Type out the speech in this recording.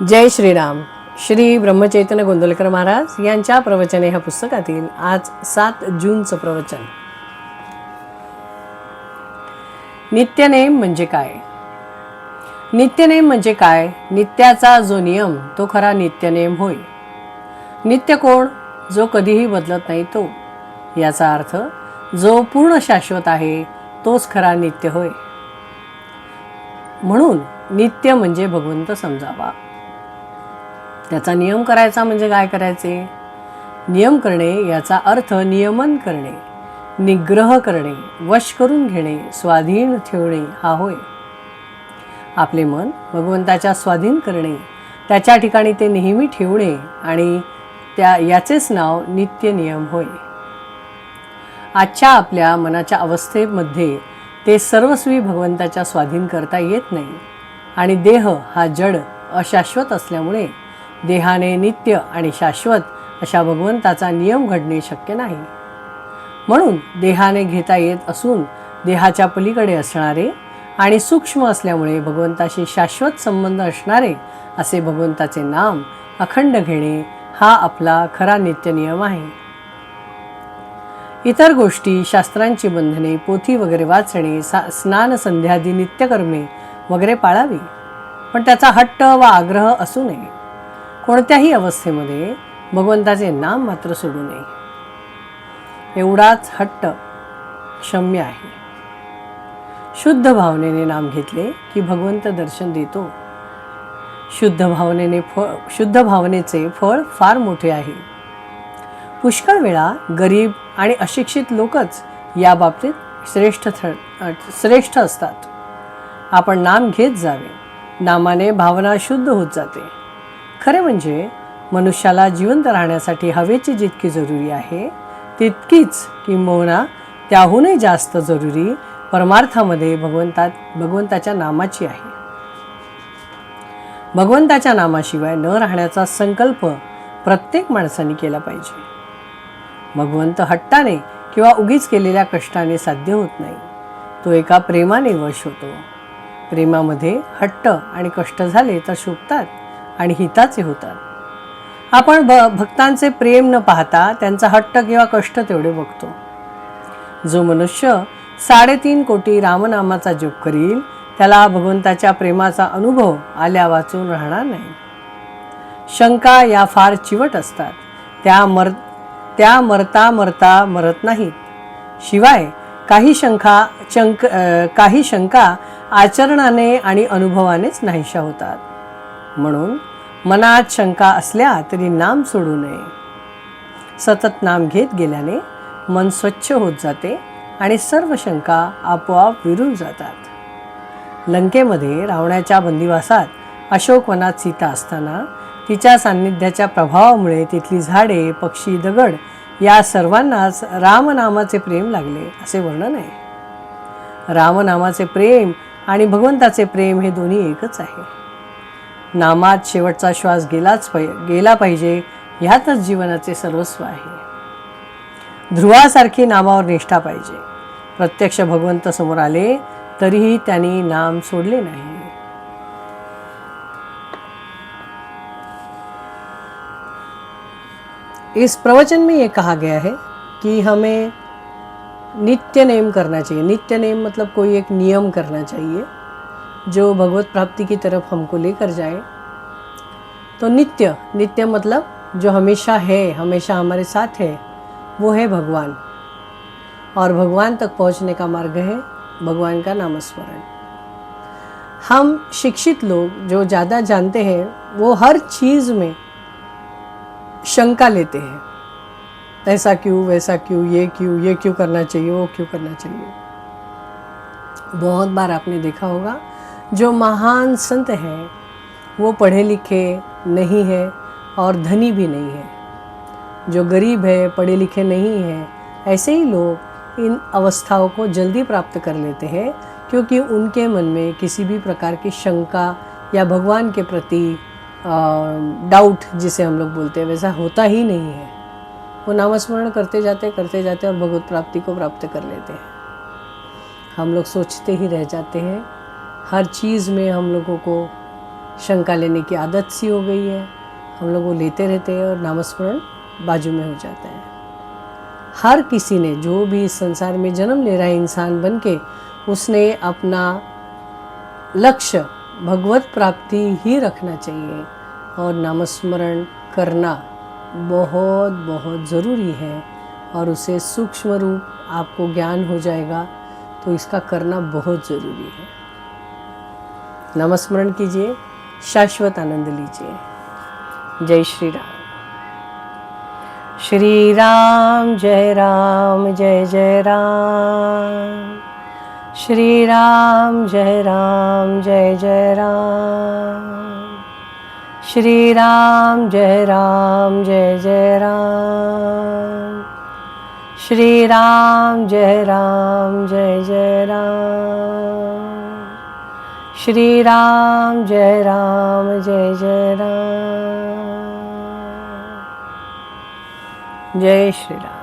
जय श्रीराम. श्री ब्रह्मचैतन्य गोंदवलेकर महाराज यांच्या प्रवचने ह्या पुस्तकातील आज 7 जूनचं प्रवचन. नित्यनेम म्हणजे काय? नित्यनेम म्हणजे काय? नित्याचा जो नियम तो खरा नित्यनेम होय. नित्य कोण? जो कधीही बदलत नाही तो. याचा अर्थ जो पूर्ण शाश्वत आहे तोच खरा नित्य होय. म्हणून नित्य म्हणजे भगवंत समजावा. त्याचा नियम करायचा म्हणजे काय करायचे? नियम करणे याचा अर्थ नियमन करणे, निग्रह करणे, वश करून घेणे, स्वाधीन ठेवणे हा होय. आपले मन भगवंताच्या स्वाधीन करणे, त्याच्या ठिकाणी ते नेहमी ठेवणे आणि याचेच नाव नित्य नियम होय. आजच्या आपल्या मनाच्या अवस्थेमध्ये ते सर्वस्वी भगवंताच्या स्वाधीन करता येत नाही आणि देह हा जड अशाश्वत असल्यामुळे देहाने नित्य आणि शाश्वत अशा भगवंताचा नियम घडणे शक्य नाही. म्हणून देहाने घेता येत असून देहाच्या पलीकडे असणारे आणि सूक्ष्म असल्यामुळे भगवंताशी शाश्वत संबंध असणारे असे भगवंताचे नाम अखंड घेणे हा आपला खरा नित्य नियम आहे. इतर गोष्टी, शास्त्रांची बंधने, पोथी वगैरे वाचणे, स्नान संध्यादी नित्यकर्मे वगैरे पाळावी, पण त्याचा हट्ट व आग्रह असू नये. कोणत्याही अवस्थेमध्ये भगवंताचे नाम मात्र सोडू नये. एवढाच हट्ट क्षम्य आहे. शुद्ध भावनेने नाम घेतले की भगवंत दर्शन देतो. शुद्ध भावनेचे फळ फार मोठे आहे. पुष्कळ वेळा गरीब आणि अशिक्षित लोकच या बाबतीत श्रेष्ठ असतात. आपण नाम घेत जावे. नामाने भावना शुद्ध होत जाते. खरे म्हणजे मनुष्याला जिवंत राहण्यासाठी हवेची जितकी जरुरी आहे तितकीच किंबहुना त्याहूनही जास्त जरुरी परमार्थामध्ये भगवंताच्या नामाची आहे. भगवंताच्या नामाशिवाय न राहण्याचा संकल्प प्रत्येक माणसाने केला पाहिजे. भगवंत हट्टाने किंवा उगीच केलेल्या कष्टाने साध्य होत नाही. तो एका प्रेमाने वश होतो. प्रेमामध्ये हट्ट आणि कष्ट झाले तर शोभतात आणि हिताचे होतात. आपण भक्तांचे प्रेम न पाहता त्यांचा हट्ट किंवा कष्ट तेवढे बघतो. जो मनुष्य 3.5 कोटी रामनामाचा जप करील त्याला भगवंताच्या प्रेमाचा अनुभव आल्या वाचून राहणार नाही. शंका या फार चिवट असतात. त्या मरता मरत नाहीत. शिवाय काही शंका आचरणाने आणि अनुभवानेच नाहीशा होतात. म्हणून मनात शंका असल्या तरी नाम सोडू नये. सतत नाम घेत गेल्याने मन स्वच्छ होत जाते आणि सर्व शंका आपोआप विरून जातात. लंकेमध्ये रावणाच्या बंदिवासात अशोकवनात सीता असताना तिच्या सान्निध्याच्या प्रभावामुळे तिथली झाडे, पक्षी, दगड या सर्वांनाच रामनामाचे प्रेम लागले असे वर्णन आहे. रामनामाचे प्रेम आणि भगवंताचे प्रेम हे दोन्ही एकच आहे. नामात शेवटचा श्वास गेला पाहिजे ह्यातच जीवनाचे सर्वस्व आहे. ध्रुवासारखी नामावर निष्ठा पाहिजे. प्रत्यक्ष भगवंत समोर आले तरीही त्यांनी नाम सोडले नाही. इस प्रवचन में ये कहा गया है कि हमें नित्य नेम करना चाहिए. नित्य नेम मतलब कोई एक नियम करना चाहिए जो भगवत प्राप्ति की तरफ हमको लेकर जाए. तो नित्य मतलब जो हमेशा है, हमेशा हमारे साथ है, वो है भगवान. और भगवान तक पहुंचने का मार्ग है भगवान का नामस्मरण. हम शिक्षित लोग जो ज़्यादा जानते हैं वो हर चीज़ में शंका लेते हैं. ऐसा क्यों, वैसा क्यों, ये क्यों करना चाहिए, वो क्यों करना चाहिए. बहुत बार आपने देखा होगा जो महान संत हैं वो पढ़े लिखे नहीं है और धनी भी नहीं है. जो गरीब है, पढ़े लिखे नहीं है, ऐसे ही लोग इन अवस्थाओं को जल्दी प्राप्त कर लेते हैं क्योंकि उनके मन में किसी भी प्रकार की शंका या भगवान के प्रति डाउट जिसे हम लोग बोलते हैं वैसा होता ही नहीं है. वो नामस्मरण करते जाते और भगवत प्राप्ति को प्राप्त कर लेते हैं. हम लोग सोचते ही रह जाते हैं. हर चीज़ में हम लोगों को शंका लेने की आदत सी हो गई है, हम लोग वो लेते रहते हैं और नामस्मरण बाजू में हो जाता है। हर किसी ने, जो भी इस संसार में जन्म ले रहा है इंसान बन के, उसने अपना लक्ष्य भगवत प्राप्ति ही रखना चाहिए और नामस्मरण करना बहुत बहुत ज़रूरी है। और उसे सूक्ष्म रूप आपको ज्ञान हो जाएगा तो इसका करना बहुत ज़रूरी है। नामस्मरण कीजिए, शाश्वत आनंद लीजिए। जय श्री राम। श्री राम जय जय राम। श्री राम जय जय राम। श्री राम जय जय राम। श्री राम जय जय राम। श्री राम जय जय राम। जय श्री राम।